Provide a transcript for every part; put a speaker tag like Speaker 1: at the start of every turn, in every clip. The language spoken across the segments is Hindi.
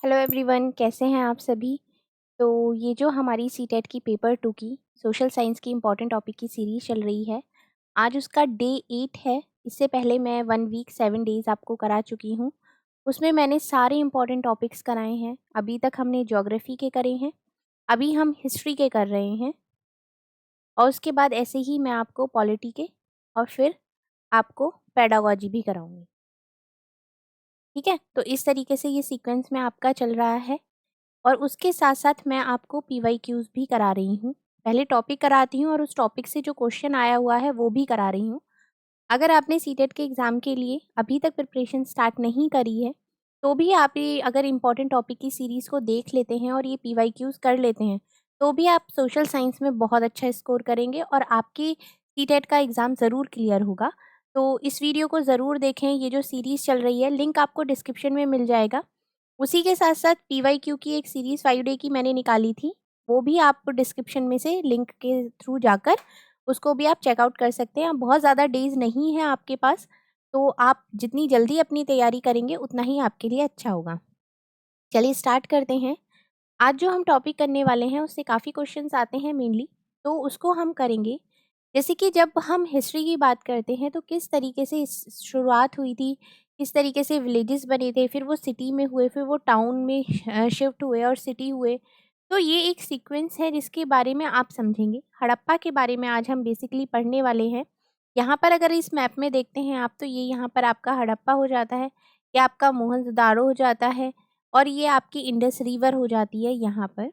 Speaker 1: हेलो एवरीवन, कैसे हैं आप सभी। तो ये जो हमारी सीटेट की पेपर 2 की सोशल साइंस की इम्पोर्टेंट टॉपिक की सीरीज चल रही है, आज उसका डे 8 है। इससे पहले मैं 1 वीक 7 डेज़ आपको करा चुकी हूँ। उसमें मैंने सारे इम्पोर्टेंट टॉपिक्स कराए हैं। अभी तक हमने ज्योग्राफी के करे हैं, अभी हम हिस्ट्री के कर रहे हैं और उसके बाद ऐसे ही मैं आपको पॉलिटी के और फिर आपको पेडागोजी भी कराऊंगी। ठीक है, तो इस तरीके से ये सीक्वेंस में आपका चल रहा है। और उसके साथ-साथ मैं आपको पीवाईक्यूज़ भी करा रही हूँ। पहले टॉपिक कराती हूँ और उस टॉपिक से जो क्वेश्चन आया हुआ है वो भी करा रही हूँ। अगर आपने सीटेट के एग्ज़ाम के लिए अभी तक प्रिपरेशन स्टार्ट नहीं करी है, तो भी आप ये अगर इम्पोर्टेंट टॉपिक की सीरीज़ को देख लेते हैं और ये पीवाईक्यूज़ कर लेते हैं, तो भी आप सोशल साइंस में बहुत अच्छा स्कोर करेंगे और आपकी सीटेट का एग्ज़ाम ज़रूर क्लियर होगा। तो इस वीडियो को ज़रूर देखें, ये जो सीरीज़ चल रही है लिंक आपको डिस्क्रिप्शन में मिल जाएगा। उसी के साथ-साथ पीवाईक्यू की एक सीरीज़ 5 डे की मैंने निकाली थी, वो भी आप डिस्क्रिप्शन में से लिंक के थ्रू जाकर उसको भी आप चेकआउट कर सकते हैं। बहुत ज़्यादा डेज़ नहीं है आपके पास, तो आप जितनी जल्दी अपनी तैयारी करेंगे उतना ही आपके लिए अच्छा होगा। चलिए स्टार्ट करते हैं। आज जो हम टॉपिक करने वाले हैं उससे काफ़ी क्वेश्चंस आते हैं मेनली, तो उसको हम करेंगे। जैसे कि जब हम हिस्ट्री की बात करते हैं तो किस तरीके से शुरुआत हुई थी, किस तरीके से विलेजेस बने थे, फिर वो सिटी में हुए, फिर वो टाउन में शिफ्ट हुए और सिटी हुए। तो ये एक सीक्वेंस है जिसके बारे में आप समझेंगे। हड़प्पा के बारे में आज हम बेसिकली पढ़ने वाले हैं। यहाँ पर अगर इस मैप में देखते हैं आप, तो ये यहाँ पर आपका हड़प्पा हो जाता है, ये आपका मोहनजोदाड़ो हो जाता है और ये आपकी इंडस रिवर हो जाती है यहाँ पर।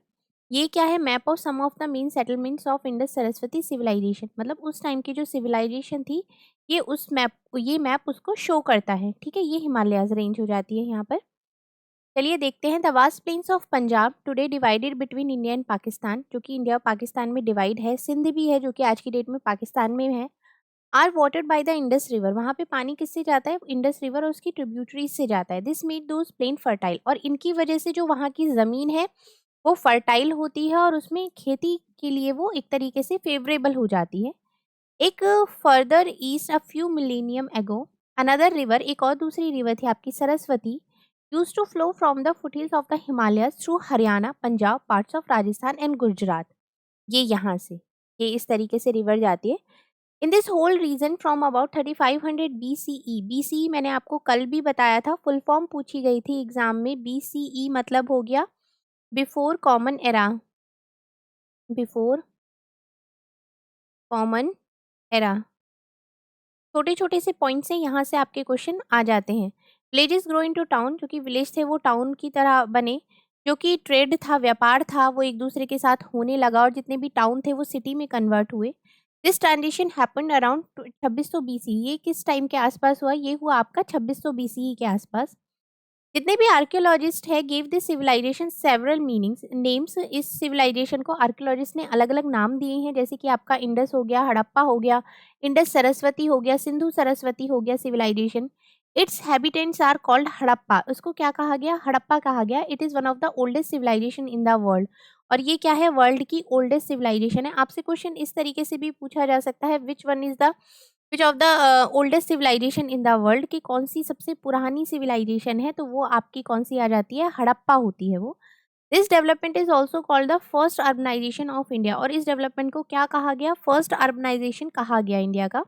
Speaker 1: ये क्या है, map of some of the main settlements of Indus Saraswati civilisation, मतलब उस टाइम की जो सिविलाइजेशन थी, ये मैप उसको शो करता है। ठीक है, ये हिमालयाज रेंज हो जाती है यहाँ पर। चलिए देखते हैं। The vast plains of Punjab today divided between India and Pakistan, जो कि इंडिया और पाकिस्तान में डिवाइड है। सिंध भी है जो कि आज की डेट में पाकिस्तान में है। Are watered by the Indus river, वहाँ पे पानी किससे जाता है, इंडस रिवर और उसकी ट्रिब्यूटरीज से जाता है। This made those plain fertile, और इनकी वजह से जो वहाँ की ज़मीन है वो फर्टाइल होती है और उसमें खेती के लिए वो एक तरीके से फेवरेबल हो जाती है। एक further east a few millennium ago, another river, एक और दूसरी रिवर थी आपकी Saraswati, use to flow from the foothills of the Himalayas through Haryana, Punjab, parts of Rajasthan and Gujarat. ये यहाँ से, ये इस तरीके से रिवर जाती है। In this whole region from about 3500 BCE, BCE मैंने आपको कल भी बताया था, फुल फॉर्म पूछी गई थी एग्जाम में। BCE मतलब हो गया before common era, before common era. छोटे छोटे से पॉइंट से यहाँ से आपके क्वेश्चन आ जाते हैं। विलेजेस ग्रो इनटू टाउन, जो कि विलेज थे वो टाउन की तरह बने। जो कि ट्रेड था, व्यापार था, वो एक दूसरे के साथ होने लगा और जितने भी टाउन थे वो सिटी में कन्वर्ट हुए। This transition happened around 2600 BC। ये किस टाइम के आसपास हुआ, ये हुआ आपका 2600 BCE के आसपास। जितने भी आर्कियोलॉजिस्ट है give this civilisation several meanings, names. इस सिविलाइजेशन को आर्कियोलॉजिस्ट ने अलग अलग नाम दिए हैं, जैसे कि आपका इंडस हो गया, हड़प्पा हो गया, इंडस सरस्वती हो गया, सिंधु सरस्वती हो गया civilisation. Its habitants are called Harappa, उसको क्या कहा गया, हड़प्पा कहा गया। It is one of the oldest civilisation in the world, और ये क्या है, वर्ल्ड की ओल्डेस्ट सिविलाइजेशन है। आपसे क्वेश्चन इस तरीके से भी पूछा जा सकता है, which of the oldest civilisation in the world, की कौन सी सबसे पुरानी सिविलाइजेशन है, तो वो आपकी कौन सी आ जाती है, हड़प्पा होती है वो। This development is also called the first urbanisation of India, और इस डेवलपमेंट को क्या कहा गया, फर्स्ट अर्बनाइजेशन कहा गया इंडिया का।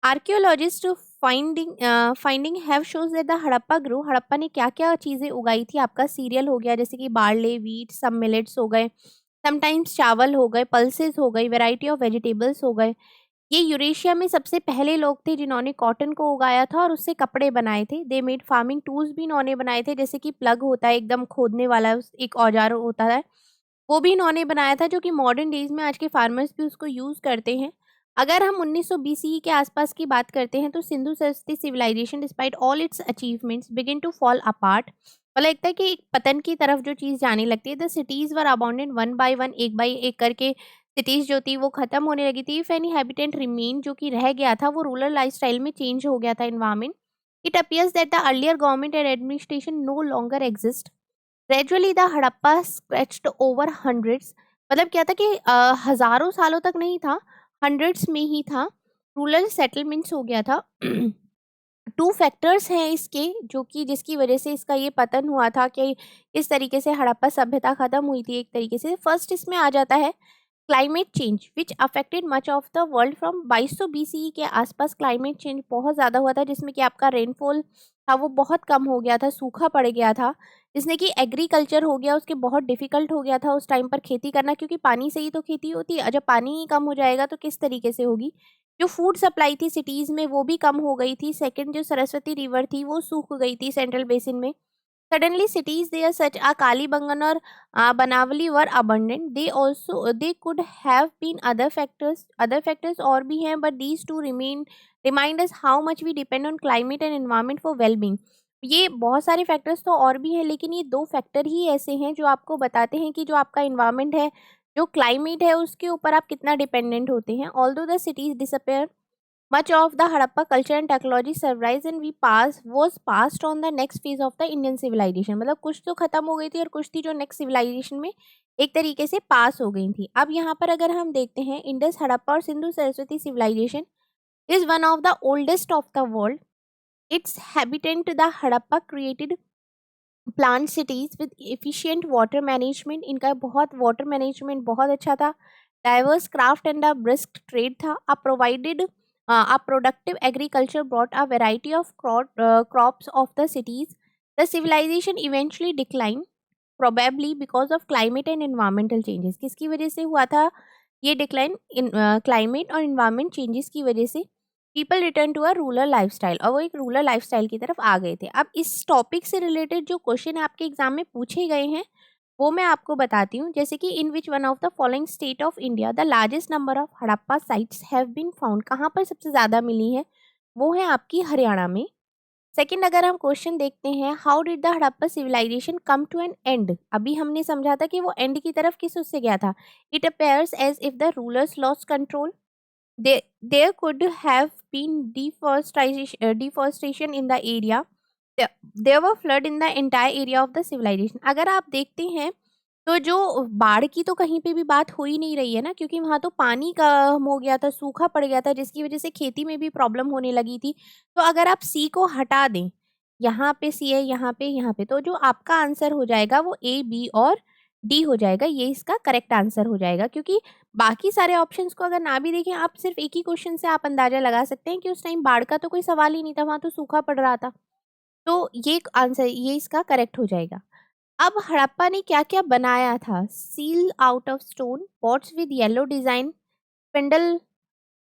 Speaker 1: Archaeologist finding have shows that the Harappa grow, Harappa ने क्या क्या चीजें उगाई थी, आपका सीरियल हो गया जैसे कि बार्ले, व्हीट, सब मिलेट्स हो गए, समटाइम्स चावल हो गए, पल्सेस हो गई, वेराइटी ऑफ वेजिटेबल्स हो गए। ये यूरेशिया में सबसे पहले लोग थे जिन्होंने कॉटन को उगाया था और उससे कपड़े बनाए थे। दे मेड फार्मिंग टूल्स भी इन्होंने बनाए थे, जैसे कि प्लग होता है एकदम खोदने वाला, एक औजार होता है, वो भी इन्होंने बनाया था, जो कि मॉडर्न डेज में आज के फार्मर्स भी उसको यूज करते हैं। अगर हम 1900 BCE के आसपास की बात करते हैं तो Sindhu Saraswati civilisation despite all its achievements begin to fall apart, मतलब लगता है कि एक पतन की तरफ जो चीज जाने लगती है। The cities were abandoned one by one, एक बाय एक करके सिटीज जो थी वो खत्म होने लगी थी। इफ एनी हैबिटेंट रिमेन, जो कि रह गया था, वो रूरल लाइफस्टाइल में चेंज हो गया था environment. It appears that the earlier government and administration no longer exist. Gradually the Harappa stretched over hundreds, मतलब क्या था कि हजारों सालों तक नहीं था, हंड्रेड्स में ही था। रूरल सेटलमेंट्स हो गया था। 2 फैक्टर्स हैं इसके, जो कि जिसकी वजह से इसका ये पतन हुआ था कि किस तरीके से हड़प्पा सभ्यता खत्म हुई थी एक तरीके से। फर्स्ट इसमें आ जाता है climate change which affected much of the world from 2200 BCE के आसपास। क्लाइमेट चेंज बहुत ज़्यादा हुआ था, जिसमें कि आपका रेनफॉल था वो बहुत कम हो गया था, सूखा पड़ गया था, जिसने कि एग्रीकल्चर हो गया उसके बहुत डिफिकल्ट हो गया था उस टाइम पर खेती करना, क्योंकि पानी से ही तो खेती होती है। जब पानी ही कम हो जाएगा तो किस तरीके से होगी। जो फूड सप्लाई थी सिटीज़ में वो भी कम हो गई थी। सेकंड, जो सरस्वती रिवर थी वो सूख गई थी सेंट्रल बेसिन में। Suddenly, cities there such as Kalibangan or Banavali were abundant. They could have been other factors. Other factors और भी हैं, but these two remind us how much we depend on climate and environment for well-being. ये बहुत सारे फैक्टर्स तो और भी हैं, लेकिन ये 2 फैक्टर ही ऐसे हैं जो आपको बताते हैं कि जो आपका इन्वायरमेंट है, जो क्लाइमेट है, उसके ऊपर आप कितना डिपेंडेंट होते हैं। Although the cities disappear, much of the Harappa culture and technology survived and was passed on the next phase of the Indian civilization. मतलब कुछ तो खत्म हो गई थी और कुछ थी जो नेक्स्ट सिविलाइजेशन में एक तरीके से पास हो गई थी। अब यहाँ पर अगर हम देखते हैं, इंडस हड़प्पा और Sindhu Saraswati civilisation is one of the oldest of the world. Its habitant the Harappa created plant cities with efficient water management. इनका बहुत वाटर मैनेजमेंट बहुत अच्छा था. Diverse craft and a brisk trade था. A productive agriculture brought a variety of crops of the cities. The civilization eventually declined, probably because of climate and environmental changes. किसकी वजह से हुआ था ये डिक्लाइन? इन क्लाइमेट और इन्वायरमेंट चेंजेस की वजह से people return to a rural lifestyle, और वो एक रूरल लाइफस्टाइल की तरफ आ गए थे. अब इस टॉपिक से रिलेटेड जो क्वेश्चन आपके एग्जाम में पूछे गए हैं वो मैं आपको बताती हूँ. जैसे कि in which one of the following state of India the largest number of Harappa sites have been found. कहाँ पर सबसे ज़्यादा मिली है? वो है आपकी हरियाणा में. सेकंड, अगर हम क्वेश्चन देखते हैं, how did the Harappa civilisation come to an end. अभी हमने समझा था कि वो एंड की तरफ किस उससे गया था. It appears as if the rulers lost control. There could have been deforestation in the area. There were flood in the entire area of the civilization. अगर आप देखते हैं तो जो बाढ़ की तो कहीं पे भी बात हो ही नहीं रही है ना, क्योंकि वहाँ तो पानी कम हो गया था, सूखा पड़ गया था, जिसकी वजह से खेती में भी प्रॉब्लम होने लगी थी. तो अगर आप सी को हटा दें, यहाँ पे सी है, यहाँ पे, तो जो आपका आंसर हो जाएगा वो ए, बी और डी हो जाएगा. ये इसका करेक्ट आंसर हो जाएगा, क्योंकि बाकी सारे ऑप्शंस को अगर ना भी देखें, आप सिर्फ एक ही क्वेश्चन से आप अंदाजा लगा सकते हैं कि उस टाइम बाढ़ का तो कोई सवाल ही नहीं था, वहाँ तो सूखा पड़ रहा था. तो ये आंसर, ये इसका करेक्ट हो जाएगा. अब हड़प्पा ने क्या क्या बनाया था? Seal out of stone, pots with yellow design, spindle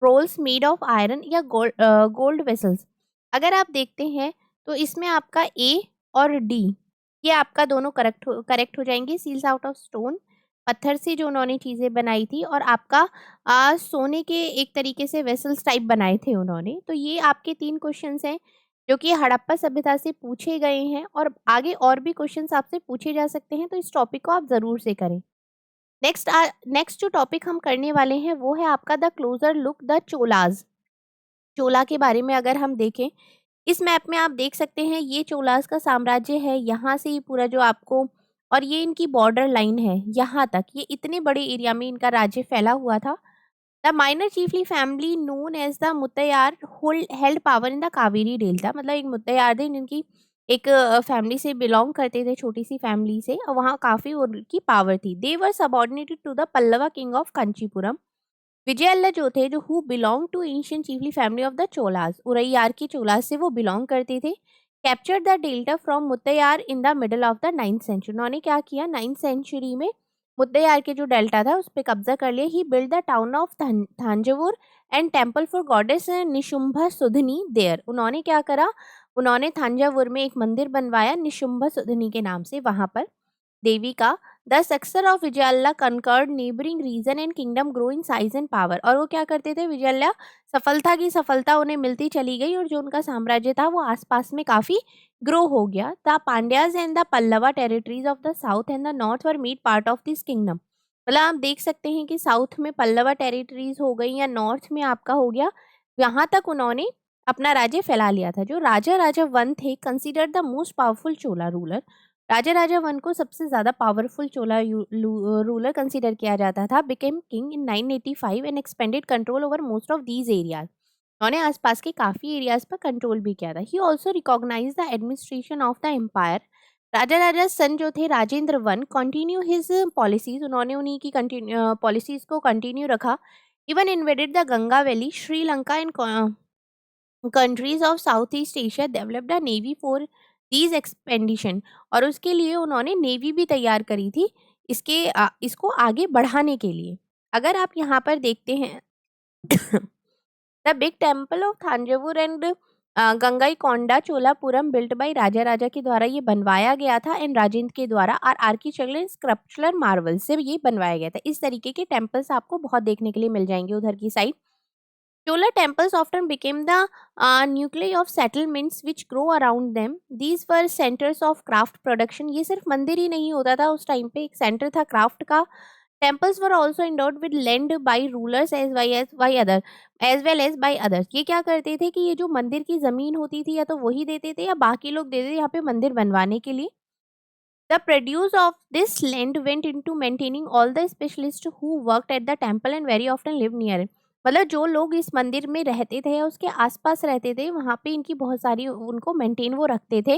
Speaker 1: rolls made of iron, या गोल्ड वेसल्स. अगर आप देखते हैं तो इसमें आपका ए और डी, ये आपका दोनों करेक्ट हो जाएंगे. सील्स आउट ऑफ स्टोन, पत्थर से जो उन्होंने चीज़ें बनाई थी, और आपका सोने के एक तरीके से वेसल्स टाइप बनाए थे उन्होंने. तो ये आपके 3 क्वेश्चंस हैं जो कि हड़प्पा सभ्यता से पूछे गए हैं, और आगे और भी क्वेश्चंस आपसे पूछे जा सकते हैं, तो इस टॉपिक को आप ज़रूर से करें. नेक्स्ट जो टॉपिक हम करने वाले हैं वो है आपका the closer look the Cholas. Chola के बारे में अगर हम देखें, इस मैप में आप देख सकते हैं ये चोलास का साम्राज्य है. यहाँ से ही पूरा जो आपको, और ये इनकी बॉर्डर लाइन है यहाँ तक, ये इतने बड़े एरिया में इनका राज्य फैला हुआ था. The minor chiefly family known as the Muttaraiyar held power in the Kaveri delta. मतलब एक मुत्तैयार थे जिनकी एक फैमिली से बिलोंग करते थे, छोटी सी फैमिली से, और वहाँ काफ़ी उनकी पावर थी. They were subordinated to the Pallava king of Kanchipuram. Vijayalaya जो थे, जो who belong to ancient chiefly family of the Cholas, Uraiyur की चोलास से वो बिलोंग करते थे. Capture the delta from Muttaraiyar in the middle of the 9th century. उन्होंने क्या किया, 9th सेंचुरी में मुत्तैयार के जो डेल्टा था उस पर कब्जा कर लिया. He build the town of Thanjavur and temple for goddess Nishumbha Sudini there. उन्होंने क्या करा, उन्होंने थांजावुर में एक मंदिर बनवाया निशुंभ सुधनी के नाम से, वहां पर देवी का. The successor of Vijayalaya conquered neighbouring region and kingdom grow in size and power. और वो क्या करते थे, विजयल्ला सफलता की सफलता उन्हें मिलती चली गई, और जो उनका साम्राज्य था वो आसपास में काफी ग्रो हो गया. The Pandyas and the Pallava territories of the south and the north were made part of this kingdom. मतलब आप देख सकते हैं कि साउथ में पल्लवा टेरिटरीज हो गई या नॉर्थ में आपका हो गया, यहाँ तक उन्होंने अपना राज्य फैला लिया था. जो राजा राजा वन थे, consider the most powerful Chola ruler. Raja Raja one को सबसे ज्यादा पावरफुल चोला रूलर कंसीडर किया जाता था. Became king in 985 and expanded control over most of these areas. उन्होंने आसपास के काफी एरियाज पर कंट्रोल भी किया था। He also recognise the administration of the empire. राजा राजा सन जो थे Rajendra one continue his policies, उन्होंने उन्हीं की पॉलिसीज को कंटिन्यू रखा। Even invaded the Ganga valley, Sri Lanka and countries of south east Asia, developed a navy for these expedition. और उसके लिए उन्होंने नेवी भी तैयार करी थी इसको आगे बढ़ाने के लिए। अगर आप यहाँ पर देखते हैं the big temple of Thanjavur and Gangaikonda Cholapuram built by Raja Raja के द्वारा ये बनवाया गया था एंड राजेंद्र के द्वारा और आर्किटेक्चरल एंड स्कल्पचरल मार्वल से ये बनवाया गया था। इस तरीके के टेम्पल्स आपको बहुत देखने के लिए मिल जाएंगे उधर की side. Chola temples often became the nuclei of settlements which grow around them. These were centers of craft production. ये सिर्फ मंदिर ही नहीं होता था उस टाइम पे, एक सेंटर था क्राफ्ट का। Temples were also endowed with land by rulers as well as by others. ये क्या करते थे कि ये जो मंदिर की जमीन होती थी या तो वही देते थे या बाकी लोग देते थे यहाँ पे मंदिर बनवाने के लिए। The produce of this land went into maintaining all the specialists who worked at the temple and very often lived near it. मतलब जो लोग इस मंदिर में रहते थे या उसके आसपास रहते थे वहां पे इनकी बहुत सारी उनको मेंटेन वो रखते थे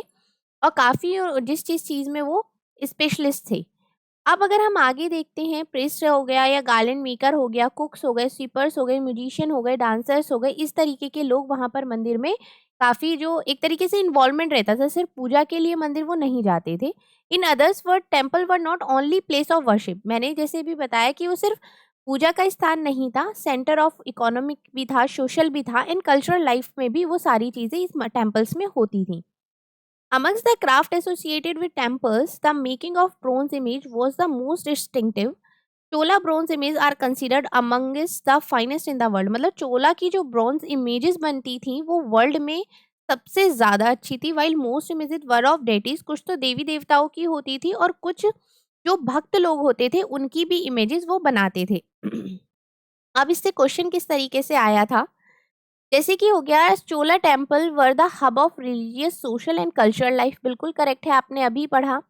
Speaker 1: और काफी जिस चीज में वो स्पेशलिस्ट थे। अब अगर हम आगे देखते हैं, प्रीस्ट हो गया या गार्लेंड मेकर हो गया, कुक्स हो गए, स्वीपर्स हो गए, म्यूजिशियन हो गए, डांसर्स हो गए, इस तरीके के लोग वहां पर मंदिर में काफी जो एक तरीके से इन्वॉल्वमेंट रहता था। सिर्फ पूजा के लिए मंदिर वो नहीं जाते थे। In others word temple were not only place of worship. मैंने जैसे भी बताया कि वो सिर्फ पूजा का स्थान नहीं था, सेंटर ऑफ इकोनॉमिक भी था, सोशल भी था एंड कल्चरल लाइफ में भी वो सारी चीजें इस टेम्पल्स में होती थी। Amongst the craft associated with temples, the making of bronze image was the most distinctive. Chola bronze image are considered amongst the finest in the world. मतलब चोला की जो ब्रॉन्ज इमेजेस बनती थी वो वर्ल्ड में सबसे ज्यादा अच्छी थी। While most images were of deities, कुछ तो देवी देवताओं की होती थी और कुछ जो भक्त लोग होते थे उनकी भी इमेजेस वो बनाते थे। अब इससे क्वेश्चन किस तरीके से आया था, जैसे कि हो गया Chola temple were the hub of religious social and cultural life. बिल्कुल करेक्ट है, आपने अभी पढ़ा।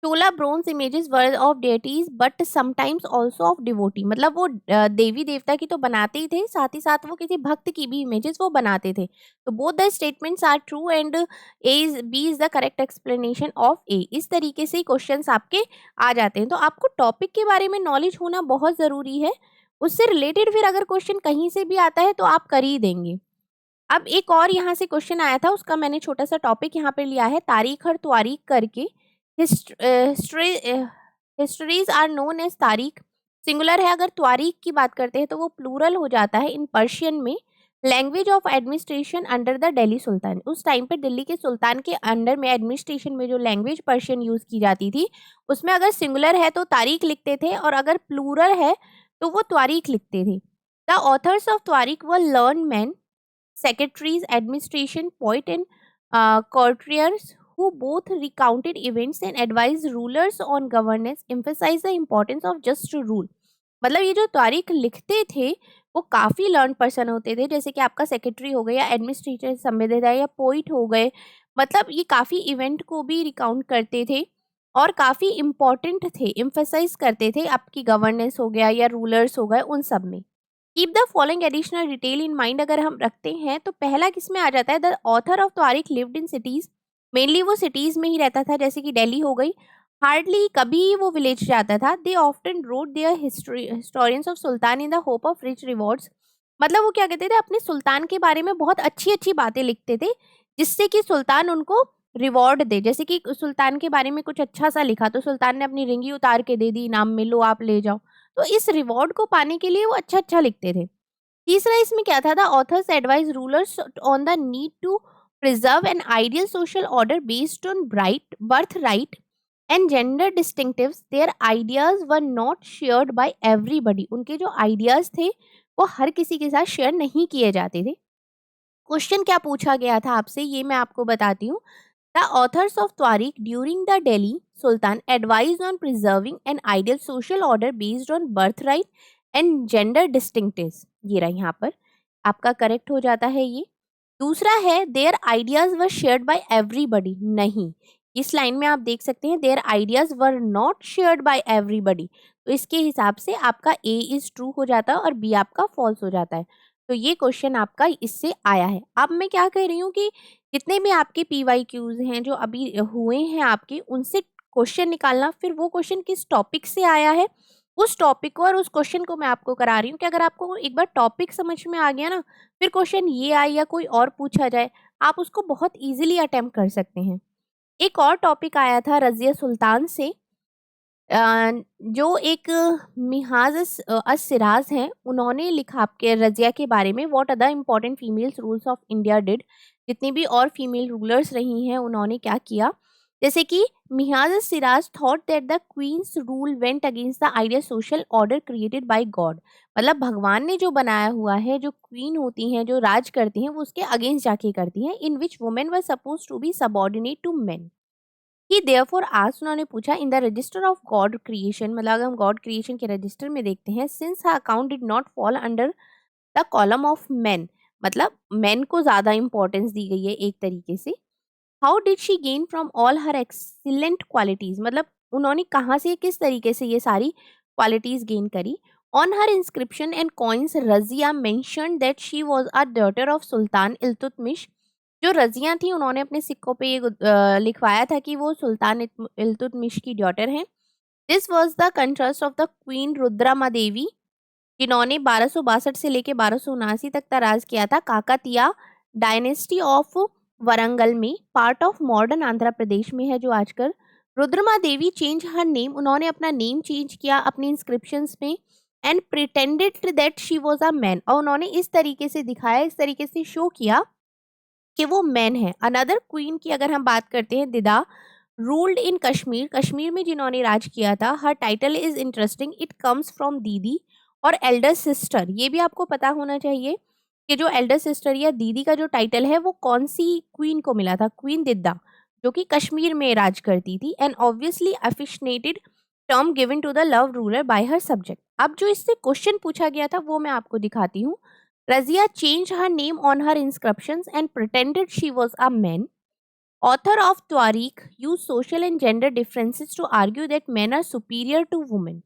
Speaker 1: Chola bronze images were of deities but sometimes also of devotee. मतलब वो देवी देवता की तो बनाते ही थे, साथ ही साथ वो किसी भक्त की भी इमेजेस वो बनाते थे। तो both the statements are true and A is B is the correct explanation of A. इस तरीके से क्वेश्चंस आपके आ जाते हैं। तो आपको टॉपिक के बारे में नॉलेज होना बहुत जरूरी है, उससे रिलेटेड फिर अगर क्वेश्चन कहीं से भी आता है तो आप कर ही देंगे। अब एक और यहाँ से क्वेश्चन आया था, उसका मैंने छोटा सा टॉपिक यहाँ पे लिया है, तारीख और त्वारीख करके। हिस्ट्रीज आर नोन एज तारीख, सिंगुलर है। अगर त्वारीख की बात करते हैं तो वो प्लूरल हो जाता है। इन पर्शियन में language of administration under the Delhi sultan. उस टाइम पे दिल्ली के सुल्तान के अंडर में एडमिनिस्ट्रेशन में जो लैंग्वेज पर्शियन यूज की जाती थी उसमें अगर सिंगुलर है तो तारीख लिखते थे और अगर प्लूरल है तो वो त्वारीख लिखते थे। The authors of tawarikh were learn men, secretaries, administration, poet and courtiers who both recounted events and advised rulers on governance, emphasized the importance of just rule. मतलब ये जो तारीख लिखते थे वो काफी लर्न पर्सन होते थे, जैसे कि आपका सेक्रेटरी हो गया या एडमिनिस्ट्रेटर संवेदना या पोइट हो गए। मतलब ये काफी इवेंट को भी रिकाउंट करते थे और काफी इम्पोर्टेंट थे, एम्फेसाइज करते थे। आपकी गवर्नेंस हो गया या रूलर्स हो गए, उन सब में। Keep the following additional detail in mind अगर हम रखते हैं तो पहला किसमें आ जाता है, the author of Tariq lived in cities. Mainly वो सिटीज में ही रहता था, जैसे कि दिल्ली हो गई। हार्डली कभी वो विलेज जाता था। They often wrote their historians of sultan in the hope of rich rewards. मतलब वो क्या कहते थे, अपने सुल्तान के बारे में बहुत अच्छी अच्छी बातें लिखते थे जिससे कि सुल्तान उनको रिवॉर्ड दे। जैसे कि सुल्तान के बारे में कुछ अच्छा सा लिखा तो सुल्तान ने अपनी रिंगी उतार के दे दी इनाम में, लो आप ले जाओ। तो इस रिवॉर्ड को पाने के लिए वो अच्छा अच्छा लिखते थे। तीसरा इसमें क्या था, the authors advise rulers on the need to preserve an ideal social order based on bright birth right and gender distinctives. Their ideas were not shared by everybody. उनके जो आइडियाज थे वो हर किसी के साथ शेयर नहीं किए जाते थे। क्वेश्चन क्या पूछा गया था आपसे ये मैं आपको बताती हूँ। The authors of Tariq during the Delhi Sultan advised on preserving an ideal social order based on birthright and gender distinctives। ये रहा यहाँ पर आपका करेक्ट हो जाता है ये। दूसरा है their ideas were shared by everybody। नहीं, इस लाइन में आप देख सकते हैं their ideas were not shared by everybody। तो इसके हिसाब से आपका A is true हो जाता है और B आपका false हो जाता है। तो ये क्वेश्चन आपका इससे आया है। अब मैं क्या कह रही हूँ कि जितने भी आपके पीवाईक्यूज हैं जो अभी हुए हैं आपके, उनसे क्वेश्चन निकालना, फिर वो क्वेश्चन किस टॉपिक से आया है उस टॉपिक को और उस क्वेश्चन को मैं आपको करा रही हूँ कि अगर आपको एक बार टॉपिक समझ में आ गया ना, फिर क्वेश्चन ये आए या कोई और पूछा जाए, आप उसको बहुत इजीली अटेम्प्ट कर सकते हैं। एक और टॉपिक आया था रजिया सुल्तान से, जो एक मिहाज अस सिराज हैं, उन्होंने लिखा आपके रजिया के बारे में, what are the important females rules of India did. जितनी भी और फीमेल रूलर्स रही हैं उन्होंने क्या किया, जैसे कि Minhaj us Siraj thought that the queen's rule went against the ideal social order created by God. मतलब भगवान ने जो बनाया हुआ है, जो क्वीन होती हैं, जो राज करती हैं, वो उसके अगेंस्ट जाके करती हैं, in which women were suppose to be subordinate to men. He therefore asked, उन्होंने पूछा, in the register of God creation, मतलब अगर हम गॉड क्रिएशन के रजिस्टर में देखते हैं, since her account did not fall under the column of men, मतलब मेन को ज्यादा इंपॉर्टेंस दी गई है एक तरीके से। How did she gain from all her excellent qualities, मतलब उन्होंने कहाँ से किस तरीके से ये सारी क्वालिटीज गेन करी। On her inscription and coins Raziya mention that she was a daughter of sultan Iltutmish. जो रजिया थी उन्होंने अपने सिक्कों पे ये लिखवाया था कि वो सुल्तान इल्तुतमिश की डॉटर हैं। This was the contrast of the queen Rudrama Devi, जिन्होंने 1262 से लेके 1279 तक का राज किया था काकातिया डायनेस्टी ऑफ वरंगल में, part of modern Andhra Pradesh में है जो आजकल। रुद्रमा देवी चेंज हर नेम, उन्होंने अपना नेम चेंज किया अपनी इंस्क्रिप्शंस में, and pretended that she was a man, और उन्होंने इस तरीके से दिखाया, इस तरीके से शो किया कि वो मैन है। अनदर क्वीन की अगर हम बात करते हैं, दिदा रूल्ड इन कश्मीर, कश्मीर में जिन्होंने राज किया था, her title is interesting, it comes from didi और एल्डर सिस्टर। ये भी आपको पता होना चाहिए कि जो एल्डर सिस्टर या दीदी का जो टाइटल है वो कौन सी क्वीन को मिला था, क्वीन दिद्दा, जो कि कश्मीर में राज करती थी, and obviously affectionated term given to the love ruler by her subject. अब जो इससे क्वेश्चन पूछा गया था वो मैं आपको दिखाती हूँ। Razia changed her name on her inscriptions and pretended she was a man. Author of Tariq used social and gender differences to argue that men are superior to women.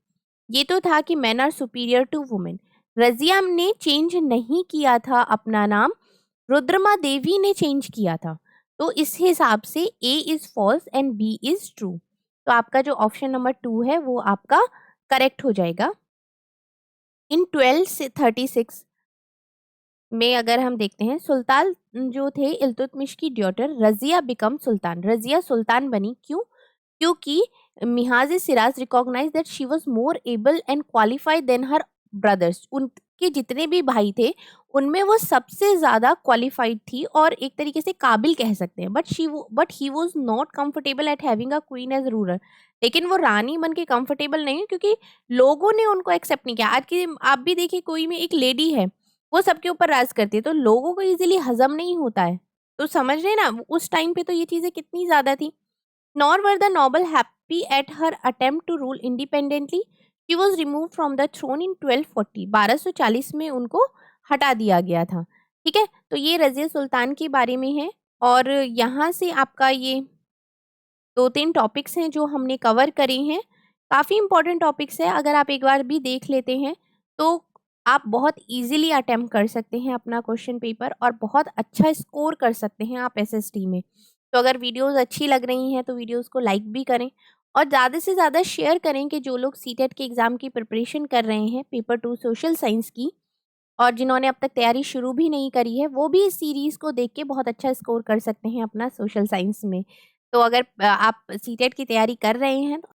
Speaker 1: ये तो था कि men are superior to women. Razia ने चेंज नहीं किया था अपना नाम, रुद्रमा देवी ने चेंज किया था। तो इस हिसाब से A is false and B is true. तो आपका जो ऑप्शन नंबर 2 है वो आपका करेक्ट हो जाएगा। इन 1236 में अगर हम देखते हैं, सुल्तान जो थे इल्तुतमिश की daughter Raziya become sultan, Raziya sultan बनी, क्यों? क्योंकि Minhaj Siraj recognise that she was more able and qualified than her brothers. उनके जितने भी भाई थे उनमें वो सबसे ज्यादा क्वालिफाइड थी और एक तरीके से काबिल कह सकते हैं, but he was not comfortable at having a queen as ruler. लेकिन वो रानी बन के कंफर्टेबल नहीं, क्योंकि लोगों ने उनको एक्सेप्ट नहीं किया। आज की आप भी देखिए, कोई में एक लेडी है, वो सबके ऊपर राज करती है, तो लोगों को इजीली हजम नहीं होता है। तो समझ रहे हैं ना, उस टाइम पे तो ये चीजें कितनी ज्यादा थी। Nor were the noble happy at her attempt to rule independently, she was remove from the throne in 1240, 1240 में उनको हटा दिया गया था। ठीक है, तो ये रजिया सुल्तान के बारे में है। और यहाँ से आपका ये 2-3 टॉपिक्स हैं जो हमने कवर करे हैं, काफ़ी इंपॉर्टेंट टॉपिक्स है। अगर आप एक बार भी देख लेते हैं तो आप बहुत इजीली अटेम्प्ट कर सकते हैं अपना क्वेश्चन पेपर और बहुत अच्छा स्कोर कर सकते हैं आप एसएसटी में। तो अगर वीडियोस अच्छी लग रही हैं तो वीडियोस को लाइक भी करें और ज़्यादा से ज़्यादा शेयर करें कि जो लोग सीटेट के एग्ज़ाम की प्रिपरेशन कर रहे हैं, पेपर 2 सोशल साइंस की, और जिन्होंने अब तक तैयारी शुरू भी नहीं करी है, वो भी इस सीरीज़ को देख के बहुत अच्छा स्कोर कर सकते हैं अपना सोशल साइंस में। तो अगर आप सीटेट की तैयारी कर रहे हैं